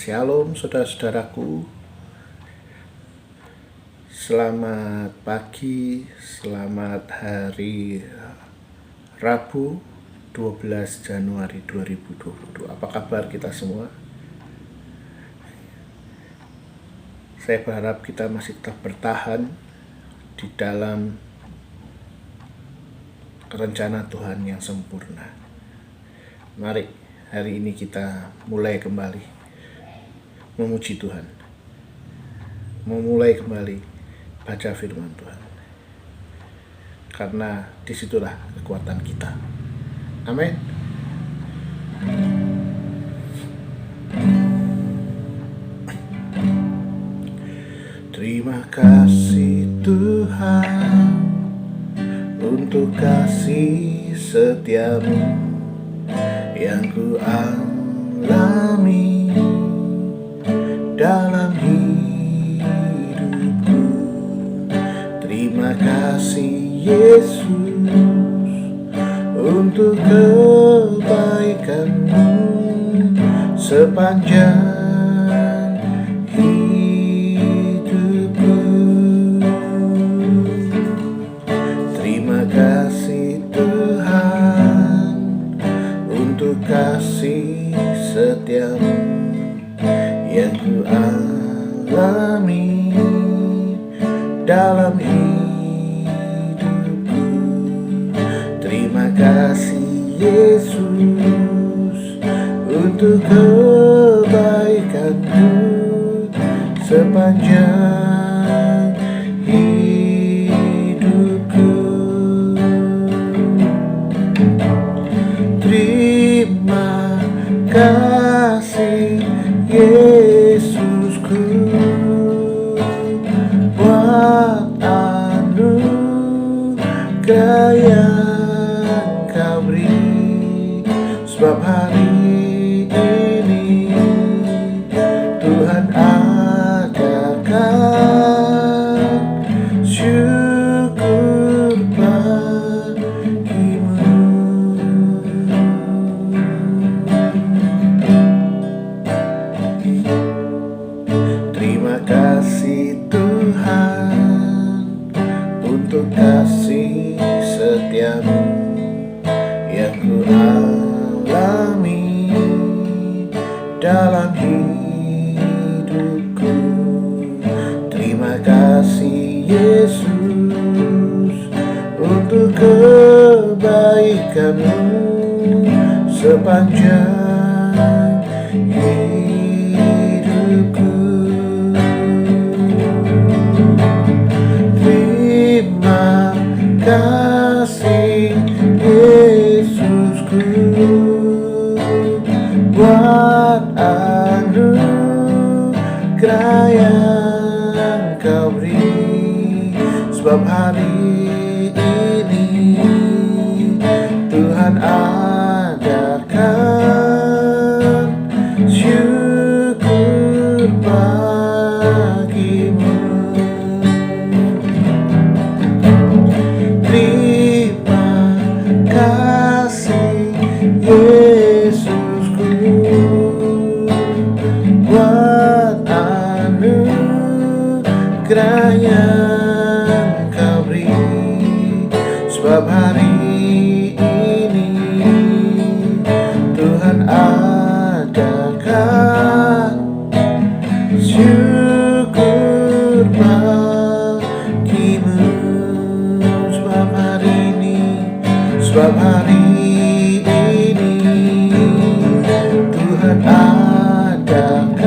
Shalom saudara-saudaraku. Selamat pagi, selamat hari Rabu 12 Januari 2022. Apa kabar kita semua? Saya berharap kita masih tetap bertahan di dalam rencana Tuhan yang sempurna. Mari hari ini kita mulai kembali memuji Tuhan, memulai kembali baca firman Tuhan, karena disitulah kekuatan kita. Amin. Terima kasih Tuhan untuk kasih setiamu yang ku alami dalam hidupku. Terima kasih Yesus untuk kebaikanmu sepanjang hidupku. Terima kasih Tuhan untuk kasih setiamu yang ku alami dalam hidupku. Terima kasih Yesus untuk kebaikanmu sepanjang hidupku. Terima kasih Yesusku buat anugerah yang Kau beri, sebab hari ini Tuhan adakan syukur bagimu. Terima kasih Tuhan untuk kasih setiamu yang ku alami dalam hidupku. Terima kasih Yesus untuk kebaikanmu sepanjang hidupku. Terima kasih Yesusku buat anugerah yang Kau beri, sebab hari ini Tuhan adakan syukur bagimu. Terima kasih Yesusku buat anugerah yang Kau beri, sebab hari ini Tuhan adakan syukur bagimu. Sebab hari ini Tuhan adakan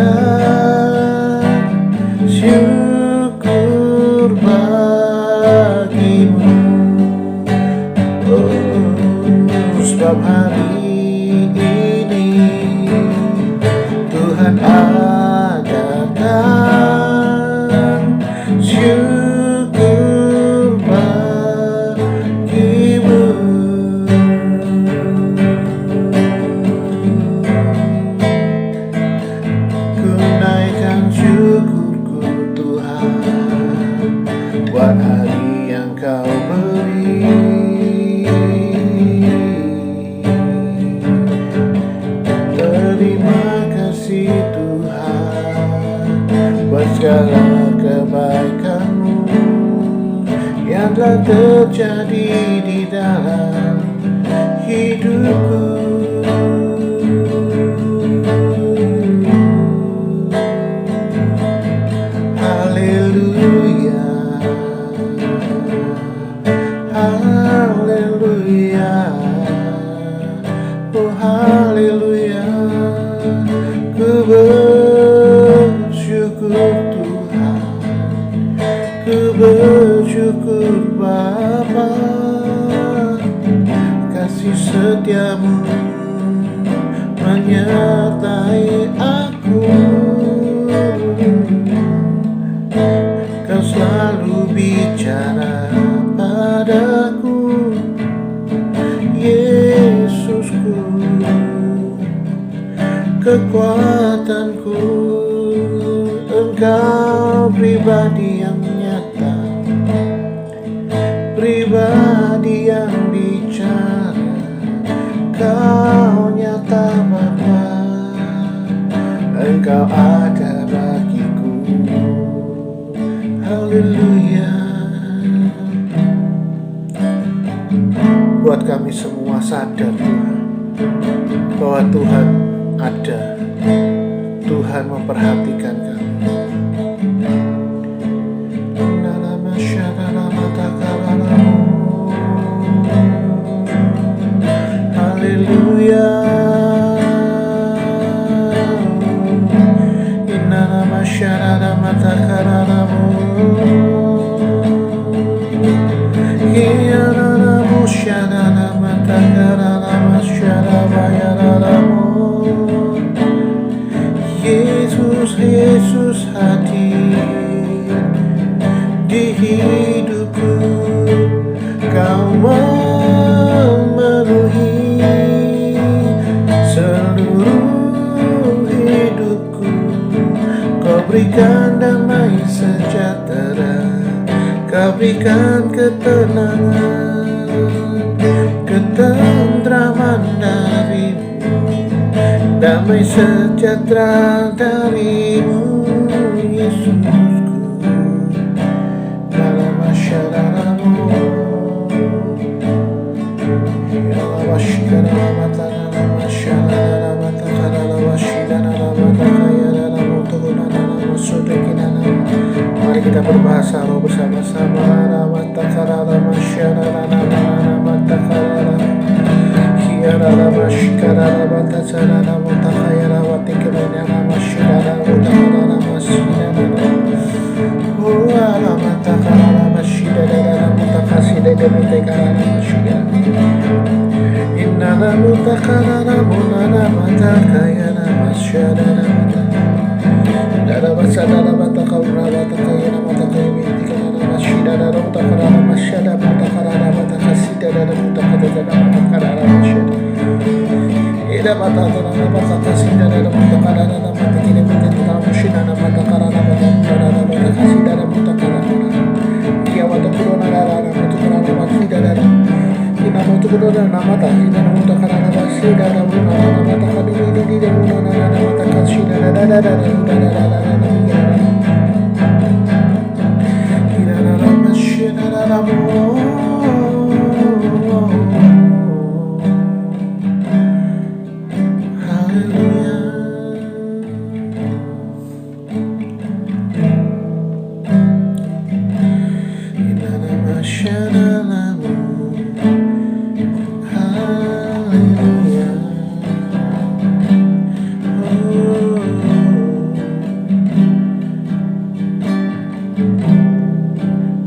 syukur bagimu. Sebab hari ini Tuhan adakan syukur bagimu. Ku naikkan syukurku Tuhan buat hari yang Kau beri. segala kebaikan-Mu yang telah terjadi di dalam hidupku. Haleluya, haleluya, oh haleluya. Ku bersyukur Tuhan, ku bersyukur Bapa, kasih setia-Mu menyertai aku. Kau selalu bicara padaku, Yesusku, kekuatanku. Engkau pribadi yang nyata, pribadi yang bicara. Kau nyata Bapa, Engkau ada bagiku. Haleluya. Buat kami semua sadar Tuhan, bahwa Tuhan ada, Tuhan memperhatikan kami. Haleluya. Inna masyarada matakaranamu, Hiyaranamu syarada matakaranamu syarabayaranamu. Yesus, Yesus hadir di hidupku. Kau memenuhi seluruh hidupku. Kau berikan damai sejahtera, Kau berikan ketenangan, ketentraman dari-Mu, damai sejahtera dari-Mu, Yesusku. Dalam masyarakat-Mu, mari kita berbahasa roh bersama-sama.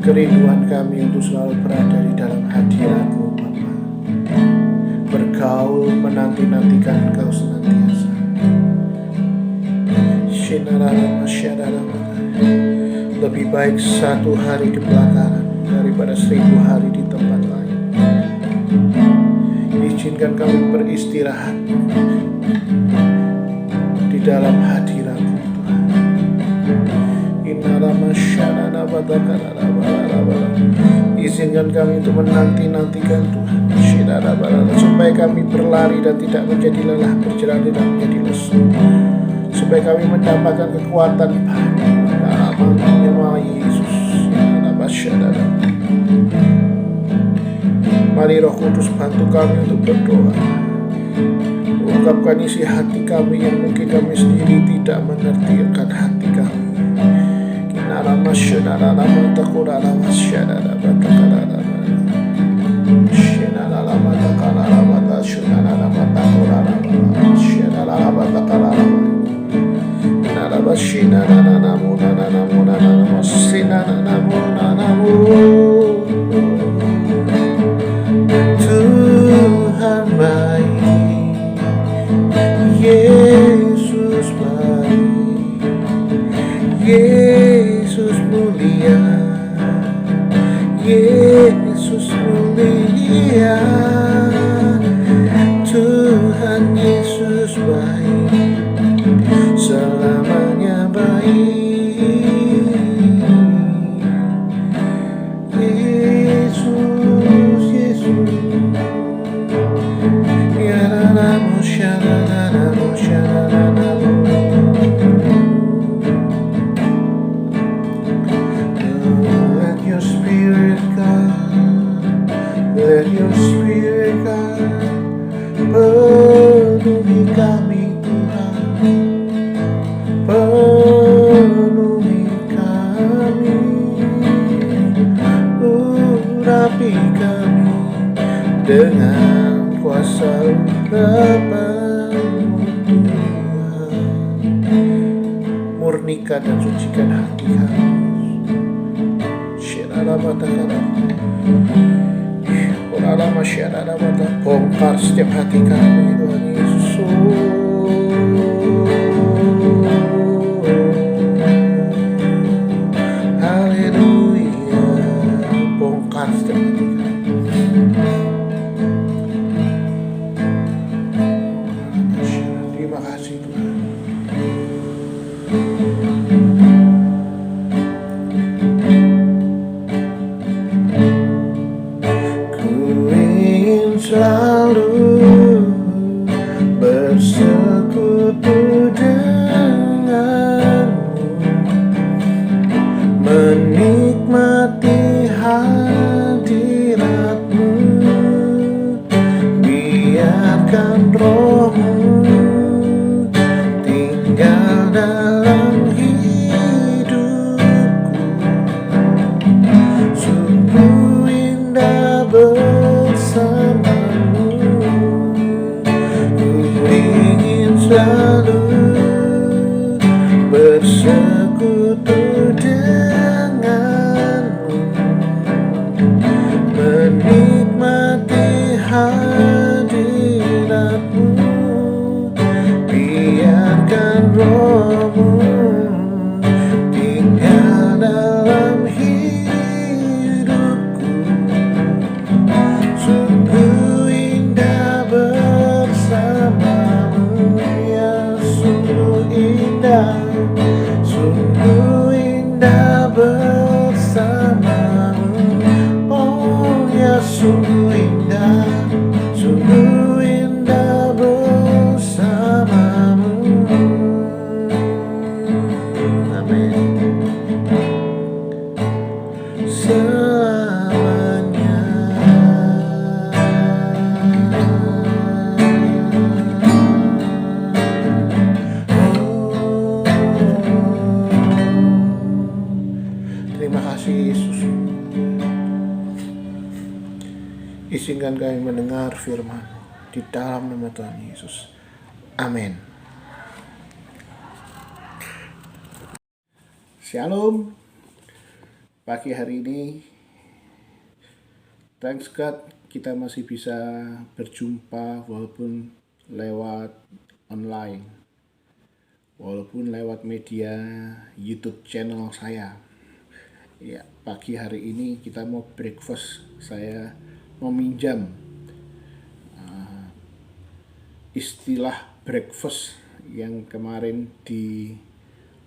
Kerinduan kami untuk selalu berada di dalam hadirat-Mu Bapa, bergaul menanti-nantikan Engkau senantiasa. Lebih baik satu hari di belakang daripada 1000 hari di tempat lain. Izinkan kami beristirahat di dalam hadirat-Mu Tuhan. Izinkan kami untuk menanti-nantikan Tuhan, supaya kami berlari dan tidak menjadi lelah, berjalan tidak menjadi lesu, supaya kami mendapatkan kekuatan baru. nama Yesus. Mari Roh Kudus bantu kami untuk berdoa. Ungkapkan isi hati kami yang mungkin kami sendiri tidak mengerti akan hati kami. Tuhan baik, Yesus baik, Yesus mulia, Yesus mulia. Tuhan Yesus baik, selamanya baik. Yesus, Yesus. Let your spirit come, let your spirit come, penuhi kami Tuhan, penuhi kami, urapi kami dengan kuasa urapan-Mu Tuhan. Murnikan dan sucikan hati kami. Bongkar setiap hati kami Tuhan Yesus. Haleluya. Bongkar setiap hati kami. Terima kasih Tuhan. Selalu bersekutu denganmu, menikmati hadiratmu, biarkan Roh-Mu tinggal dalam hidupku. Sungguh indah bersama, selalu bersekutu denganmu, menikmati hadiratmu, biarkan Roh-Mu tinggal dalam hidupku. Sungguh indah bersamamu, sungguh indah bersamamu. Oh ya, sungguh indah bersamamu. Amin. Selamanya. Terima kasih Yesus. Izinkan kami mendengar firman-Mu di dalam nama Tuhan Yesus. Amin. Shalom. Pagi hari ini, thanks God, kita masih bisa berjumpa walaupun lewat online, walaupun lewat media YouTube channel saya. Ya, pagi hari ini kita mau breakfast. Saya meminjam istilah breakfast yang kemarin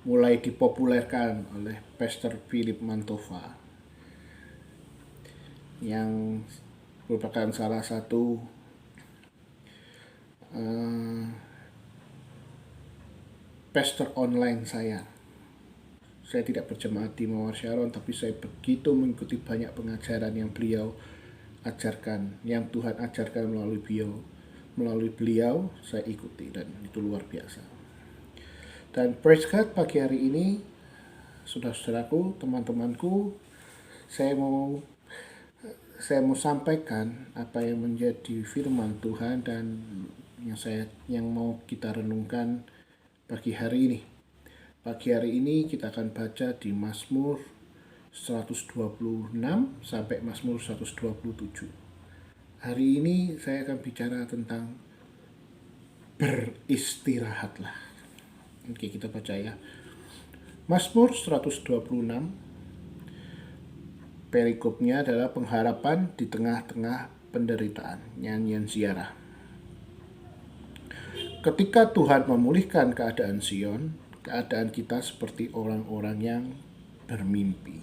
mulai dipopulerkan oleh Pastor Philip Mantova, yang merupakan salah satu pastor online saya. Saya tidak berjemaat di Mawar Sharon, tapi saya begitu mengikuti banyak pengajaran yang beliau ajarkan, yang Tuhan ajarkan melalui beliau. Melalui beliau saya ikuti, dan itu luar biasa. Dan praise God, pagi hari ini, saudara-saudaraku, teman-temanku, saya mau sampaikan apa yang menjadi firman Tuhan dan yang mau kita renungkan pagi hari ini. Pagi hari ini kita akan baca di Mazmur 126 sampai Mazmur 127. Hari ini saya akan bicara tentang beristirahatlah. Oke, kita baca ya. Mazmur 126, perikopnya adalah pengharapan di tengah-tengah penderitaan, nyanyian ziarah. Ketika Tuhan memulihkan keadaan Sion, keadaan kita seperti orang-orang yang bermimpi.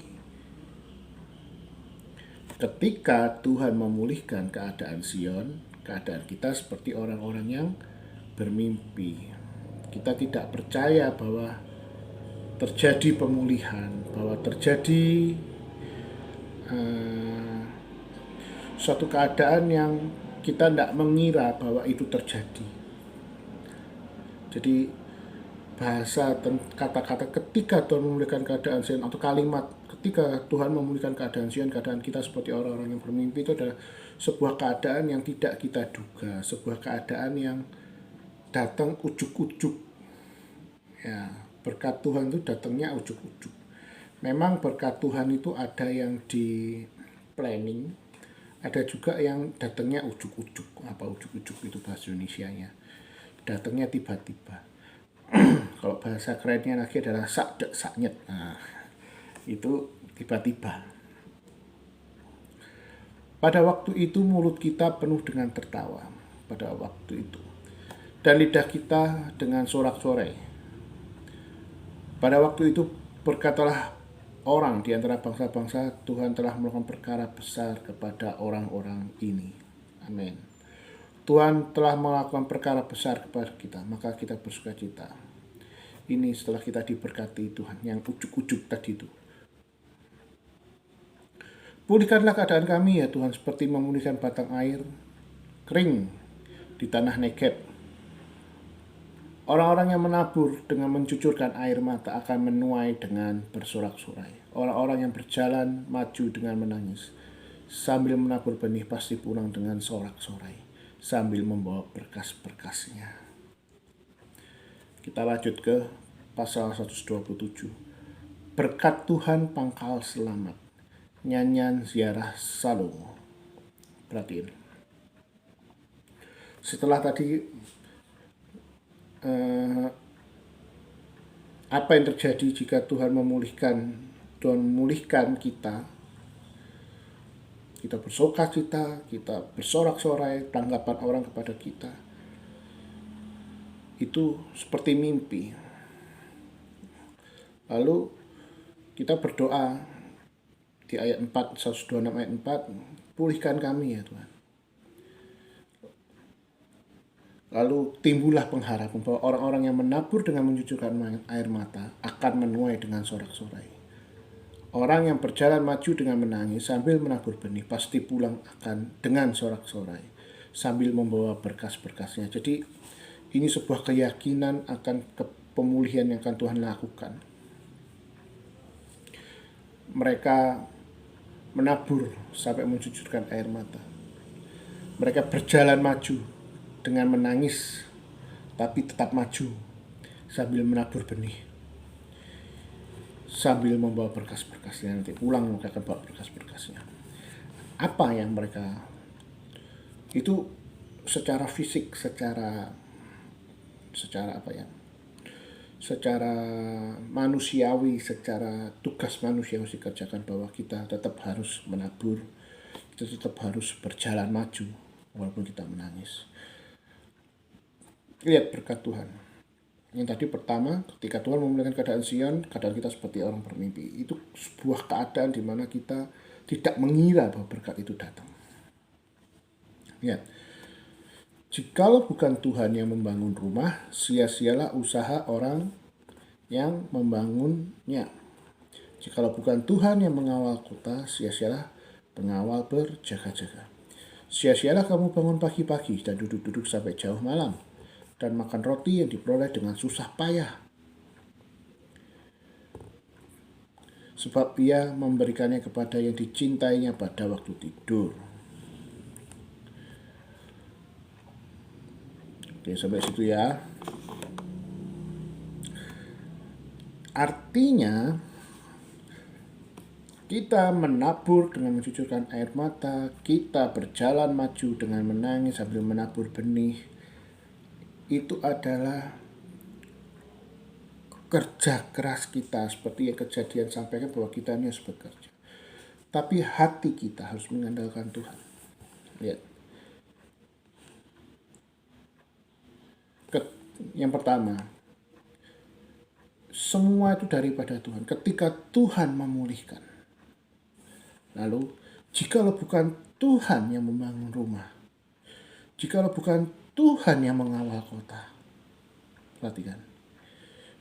Ketika Tuhan memulihkan keadaan Sion, keadaan kita seperti orang-orang yang bermimpi. Kita tidak percaya bahwa terjadi pemulihan, bahwa terjadi suatu keadaan yang kita tidak mengira bahwa itu terjadi. Jadi bahasa kata-kata ketika Tuhan memulihkan keadaan Sion, atau kalimat ketika Tuhan memulihkan keadaan Sion, keadaan kita seperti orang-orang yang bermimpi, itu adalah sebuah keadaan yang tidak kita duga, sebuah keadaan yang datang ujuk-ujuk. Ya, berkat Tuhan itu datangnya ujuk-ujuk. Memang berkat Tuhan itu ada yang di planning, ada juga yang datangnya ujuk-ujuk. Apa ujuk-ujuk itu bahasa Indonesianya? Datangnya tiba-tiba. Kalau bahasa kerennya lagi adalah sakdek saknyet. Nah, itu tiba-tiba. Pada waktu itu mulut kita penuh dengan tertawa. Pada waktu itu. Dan lidah kita dengan sorak-sorai. Pada waktu itu berkatalah orang di antara bangsa-bangsa, Tuhan telah melakukan perkara besar kepada orang-orang ini. Amin. Tuhan telah melakukan perkara besar kepada kita, maka kita bersukacita. Ini setelah kita diberkati Tuhan, yang ujuk-ujuk tadi itu. Pulihkanlah keadaan kami ya Tuhan, seperti memulihkan batang air kering di tanah Negeb. Orang-orang yang menabur dengan mencucurkan air mata akan menuai dengan bersorak-sorai. Orang-orang yang berjalan maju dengan menangis. Sambil menabur benih pasti pulang dengan sorak-sorai, sambil membawa berkas-berkasnya. Kita lanjut ke pasal 127. Berkat Tuhan pangkal selamat. Nyanyian ziarah Salomo. Perhatiin. Setelah tadi apa yang terjadi jika Tuhan memulihkan kita bersukacita, kita bersorak-sorai, tanggapan orang kepada kita itu seperti mimpi. Lalu kita berdoa di ayat 4, 126 ayat 4, pulihkan kami ya Tuhan. Lalu timbullah pengharapan bahwa orang-orang yang menabur dengan mencucurkan air mata akan menuai dengan sorak-sorai. Orang yang berjalan maju dengan menangis sambil menabur benih pasti pulang akan dengan sorak-sorai sambil membawa berkas-berkasnya. Jadi ini sebuah keyakinan akan pemulihan yang akan Tuhan lakukan. Mereka menabur sampai mencucurkan air mata. Mereka berjalan maju dengan menangis, tapi tetap maju sambil menabur benih, sambil membawa berkas-berkasnya. Nanti pulang mereka akan bawa berkas-berkasnya. Apa yang mereka itu secara fisik, secara apa ya? Secara manusiawi, secara tugas manusia harus dikerjakan, bahwa kita tetap harus menabur, kita tetap harus berjalan maju walaupun kita menangis. Lihat berkat Tuhan. Yang tadi pertama, ketika Tuhan memulihkan keadaan Sion, keadaan kita seperti orang bermimpi. Itu sebuah keadaan di mana kita tidak mengira bahwa berkat itu datang. Lihat, jikalau bukan Tuhan yang membangun rumah, sia-sialah usaha orang yang membangunnya. Jikalau bukan Tuhan yang mengawal kota, sia-sialah pengawal berjaga-jaga. Sia-sialah kamu bangun pagi-pagi dan duduk-duduk sampai jauh malam, dan makan roti yang diperoleh dengan susah payah. Sebab ia memberikannya kepada yang dicintainya pada waktu tidur. Oke, sampai situ ya. Artinya, kita menabur dengan mencucurkan air mata, kita berjalan maju dengan menangis sambil menabur benih. Itu adalah kerja keras kita, seperti yang Kejadian sampaikan bahwa kita ini harus bekerja. Tapi hati kita harus mengandalkan Tuhan. Lihat. Yang pertama, semua itu daripada Tuhan. Ketika Tuhan memulihkan. Lalu, jikalau bukan Tuhan yang membangun rumah, jikalau bukan Tuhan yang mengawal kota, perhatikan.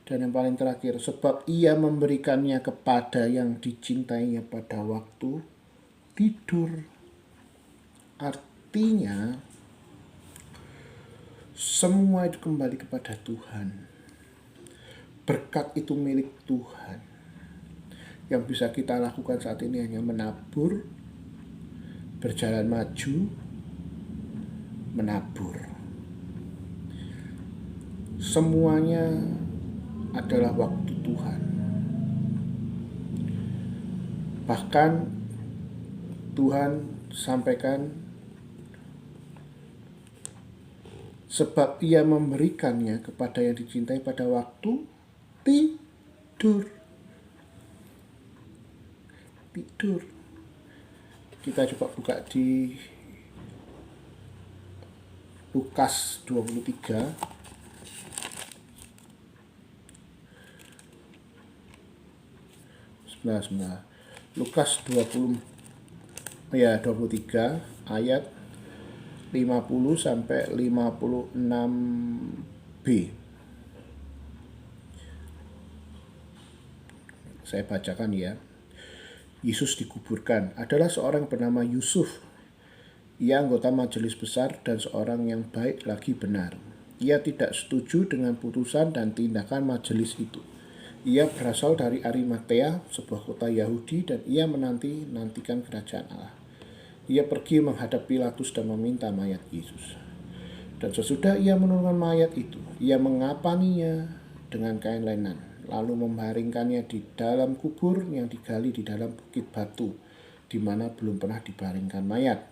Dan yang paling terakhir, sebab ia memberikannya kepada yang dicintainya pada waktu tidur. Artinya, semua itu kembali kepada Tuhan. Berkat itu milik Tuhan. Yang bisa kita lakukan saat ini hanya menabur, berjalan maju, menabur. Semuanya adalah waktu Tuhan. Bahkan Tuhan sampaikan, sebab ia memberikannya kepada yang dicintai pada waktu tidur. Tidur. Kita coba buka di Lukas 23. Sebentar. Lukas 23 ayat 50 sampai 56b. Saya bacakan ya. Yesus dikuburkan. Adalah seorang bernama Yusuf. Ia anggota majelis besar dan seorang yang baik lagi benar. Ia tidak setuju dengan putusan dan tindakan majelis itu. Ia berasal dari Arimatea, sebuah kota Yahudi, dan ia menanti-nantikan kerajaan Allah. Ia pergi menghadap Pilatus dan meminta mayat Yesus. Dan sesudah ia menurunkan mayat itu, ia mengapaninya dengan kain lenan, lalu membaringkannya di dalam kubur yang digali di dalam bukit batu, di mana belum pernah dibaringkan mayat.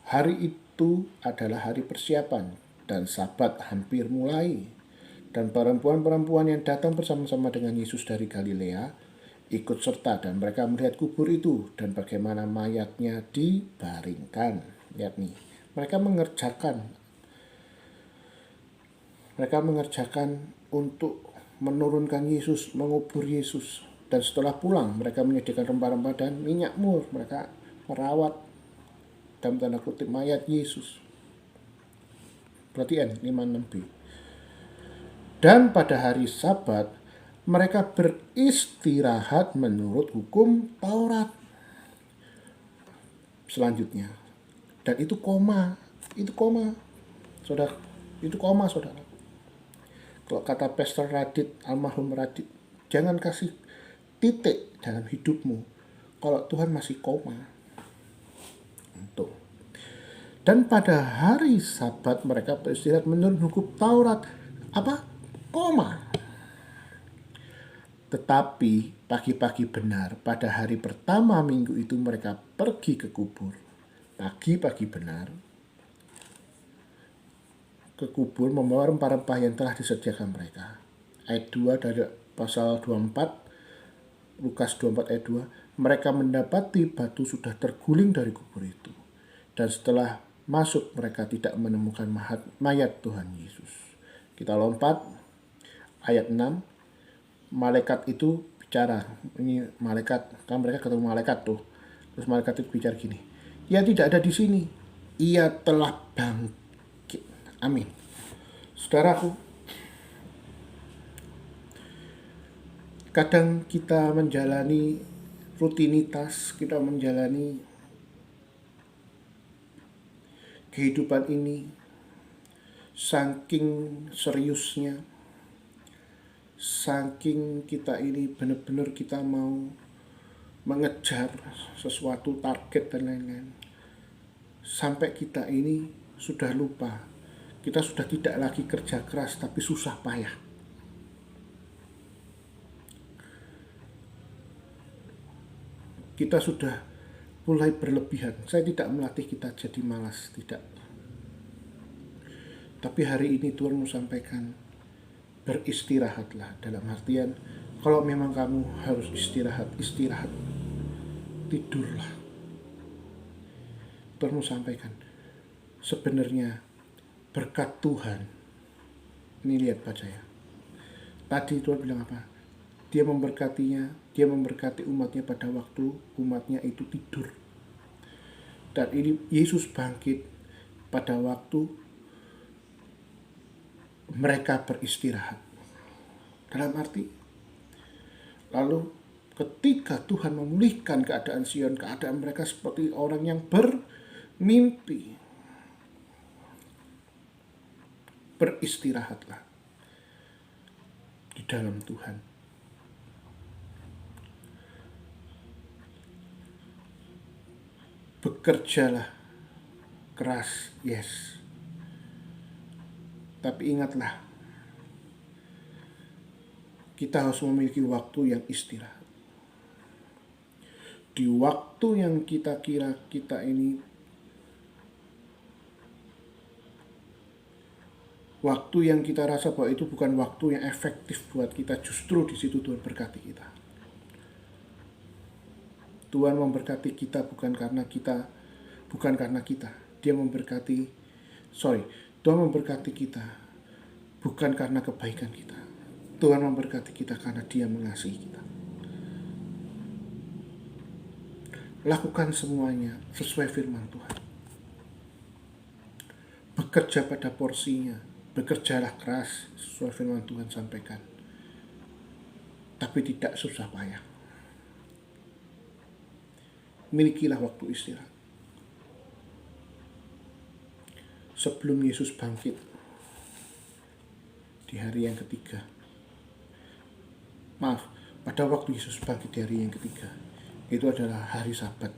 Hari itu adalah hari persiapan, dan Sabat hampir mulai. Dan perempuan-perempuan yang datang bersama-sama dengan Yesus dari Galilea ikut serta, dan mereka melihat kubur itu dan bagaimana mayatnya dibaringkan. Lihat nih, mereka mengerjakan untuk menurunkan Yesus, mengubur Yesus. Dan setelah pulang, mereka menyediakan rempah-rempah dan minyak mur. Mereka merawat dalam tanda kutip mayat Yesus. Perhatian 56b. Dan pada hari Sabat, mereka beristirahat menurut hukum Taurat. Selanjutnya, dan itu koma, saudara, saudara. Kalau kata Pastor Radit, almarhum Radit, jangan kasih titik dalam hidupmu kalau Tuhan masih koma. Tuh. Dan pada hari Sabat mereka beristirahat menurut hukum Taurat. Apa? Koma. Tetapi pagi-pagi benar, pada hari pertama minggu itu mereka pergi ke kubur. Pagi-pagi benar ke kubur membawa rempah-rempah yang telah disediakan mereka. Ayat 2 dari pasal 24, Lukas 24 ayat 2, mereka mendapati batu sudah terguling dari kubur itu. Dan setelah masuk mereka tidak menemukan mayat Tuhan Yesus. Kita lompat ayat 6, malaikat itu bicara. Ini malaikat, kan mereka ketemu malaikat tuh. Terus malaikat itu bicara gini, ia tidak ada di sini, ia telah bangkit. Amin. Saudaraku, Kadang kita menjalani rutinitas, kita menjalani kehidupan ini saking seriusnya, saking kita ini benar-benar kita mau mengejar sesuatu target dan lain-lain, sampai kita ini sudah lupa, kita sudah tidak lagi kerja keras tapi susah payah. Kita sudah mulai berlebihan. Saya tidak melatih kita jadi malas, tidak. Tapi hari ini Tuhan mau sampaikan, beristirahatlah. Dalam artian, kalau memang kamu harus istirahat, tidurlah. Tuhan mau sampaikan, sebenarnya berkat Tuhan, ini lihat baca ya. Tadi Tuhan bilang apa? Dia memberkatinya, dia memberkati umatnya pada waktu umatnya itu tidur. Dan ini Yesus bangkit pada waktu mereka beristirahat. Dalam arti, lalu ketika Tuhan memulihkan keadaan Sion, keadaan mereka seperti orang yang bermimpi. Beristirahatlah di dalam Tuhan. Bekerjalah keras, yes. Tapi ingatlah, kita harus memiliki waktu yang istirahat. Di waktu yang kita kira kita ini, waktu yang kita rasa bahwa itu bukan waktu yang efektif buat kita, justru di situ Tuhan berkati kita. Tuhan memberkati kita bukan karena kita. Dia memberkati, Tuhan memberkati kita bukan karena kebaikan kita. Tuhan memberkati kita karena Dia mengasihi kita. Lakukan semuanya sesuai firman Tuhan. Bekerja pada porsinya. Bekerjalah keras sesuai firman Tuhan sampaikan. Tapi tidak susah payah. Milikilah waktu istirahat. Sebelum Yesus bangkit di hari yang ketiga. Pada waktu Yesus bangkit di hari yang ketiga, itu adalah hari Sabat.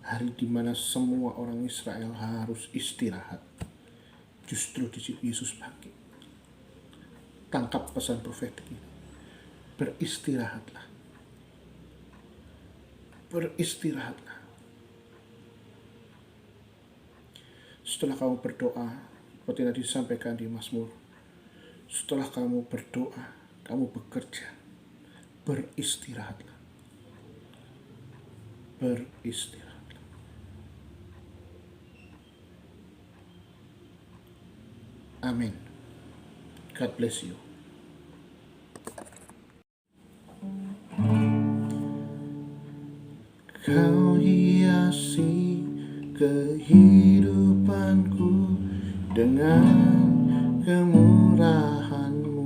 Hari di mana semua orang Israel harus istirahat. Justru di situ Yesus bangkit. Tangkap pesan profetik ini. Beristirahatlah. Beristirahatlah. Setelah kamu berdoa, seperti tadi disampaikan di Mazmur, setelah kamu berdoa, kamu bekerja, beristirahatlah. Beristirahatlah. Amin. God bless you. Kau hiasi kehidupanku dengan kemurahan-Mu.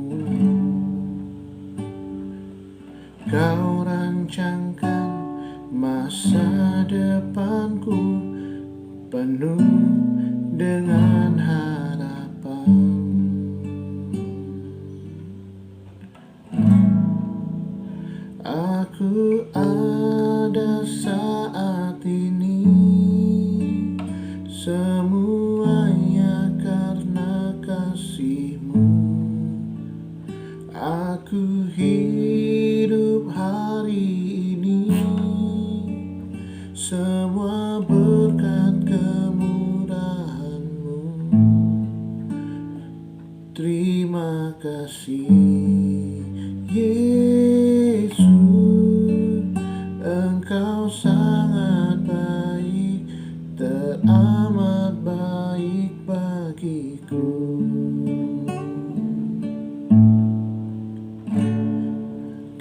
Kau rancangkan masa depanku penuh dengan harapan. Aku ada saat ini, semuanya karena kasih-Mu. Aku hidup hari ini, semua berkat kemurahan-Mu. Terima kasih Yesus, Engkau sangat baik, teramat baik bagiku.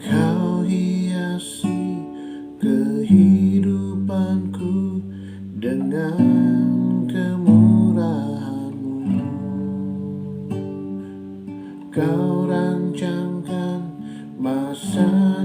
Kau hiasi kehidupanku dengan kemurahan-Mu. Kau rancangkan masa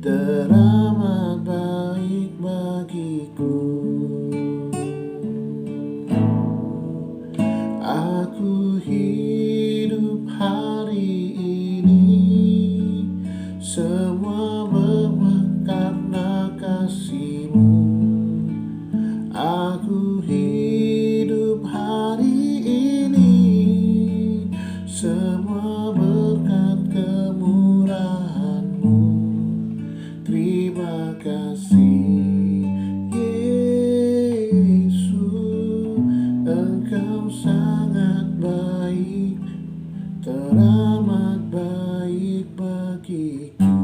teramat baik bagiku. Aku hidup hari ini, semua berkat karena kasih-Mu. Aku hidup hari ini, semua berkat kemurahan-Mu. Terima kasih Yesus, Engkau sangat baik, teramat baik bagiku.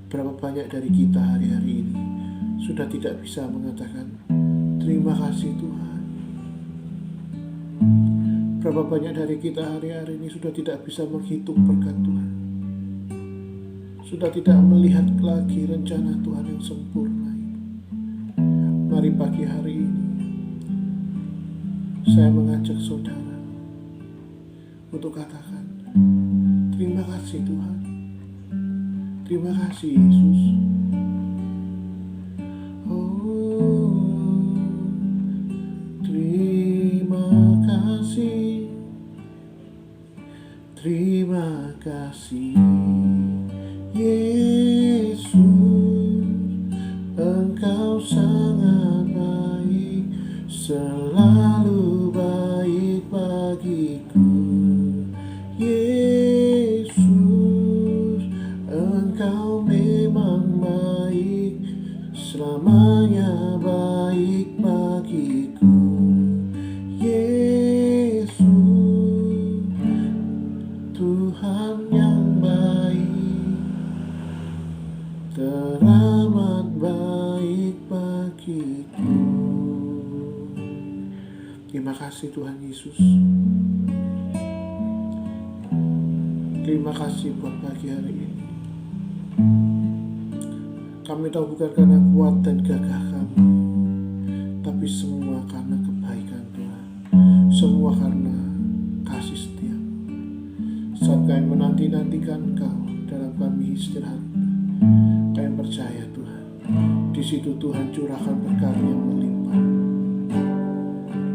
Berapa banyak dari kita hari-hari ini sudah tidak bisa mengatakan terima kasih Tuhan. Berapa banyak dari kita hari-hari ini sudah tidak bisa menghitung berkat Tuhan, sudah tidak melihat lagi rencana Tuhan yang sempurna. Mari pagi hari ini saya mengajak saudara untuk katakan terima kasih Tuhan, terima kasih Yesus. Terima kasih Yesus, Engkau sangat baik, selalu baik bagiku. Yesus, Engkau memang baik, selamanya baik bagiku. Tuhan yang baik, teramat baik bagiku. Terima kasih Tuhan Yesus. Terima kasih buat pagi hari ini. Kami tahu bukan karena kuat dan gagah kami, tapi semua karena kebaikan Tuhan, semua karena kasih setia. Saat kami menanti-nantikan Engkau dalam kami istirahat, kami percaya Tuhan, di situ Tuhan curahkan berkat yang melimpah.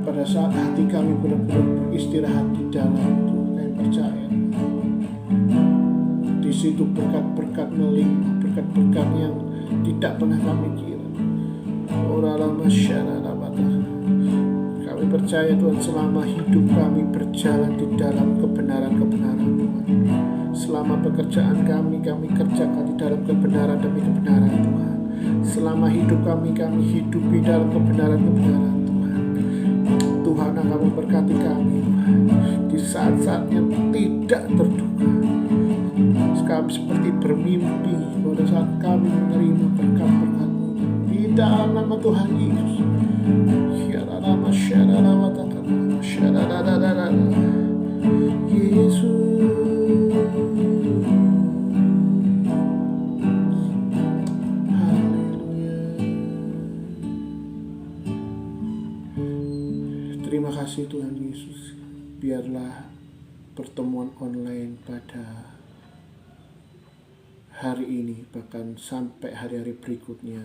Pada saat hati kami benar-benar beristirahat di dalam Tuhan, kami percaya di situ berkat-berkat melimpah, berkat-berkat yang tidak pernah kami kira. Kami percaya Tuhan, selama hidup kami berjalan di dalam kebenaran-kebenaran Tuhan, selama pekerjaan kami kerjakan di dalam kebenaran demi kebenaran Tuhan, selama hidup kami hidup di dalam kebenaran-kebenaran Tuhan. Tuhan akan memberkati kami Tuhan, di saat-saat yang tidak terduga. Kami seperti bermimpi pada saat kami menerima berkat-berkat-Mu di dalam nama Tuhan Yesus. Terima kasih Tuhan Yesus. Biarlah pertemuan online pada hari ini, bahkan sampai hari-hari berikutnya,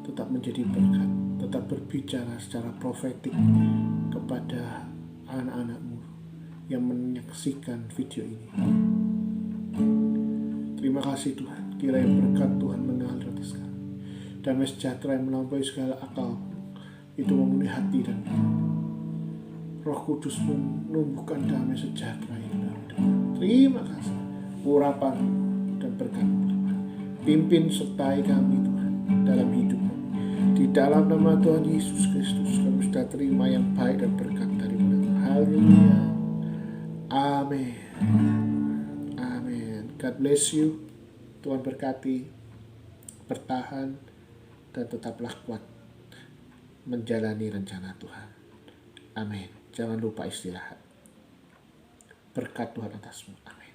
tetap menjadi berkat, tetap berbicara secara profetik kepada anak-anak-Mu yang menyaksikan video ini. Terima kasih Tuhan, kiranya berkat Tuhan mengalir atas kami. Damai sejahtera yang melampaui segala akal itu memenuhi hati dan Roh Kudus menumbuhkan damai sejahtera yang dalam. Terima kasih urapan dan berkat Tuhan. Pimpin sertai kami Tuhan dalam hidup kami. Di dalam nama Tuhan Yesus Kristus kami sudah terima yang baik dan berkat daripada Tuhan. Haleluya. Amin. Amin. God bless you. Tuhan berkati. Bertahan dan tetaplah kuat menjalani rencana Tuhan. Amin. Jangan lupa istirahat. Berkat Tuhan atasmu. Amin.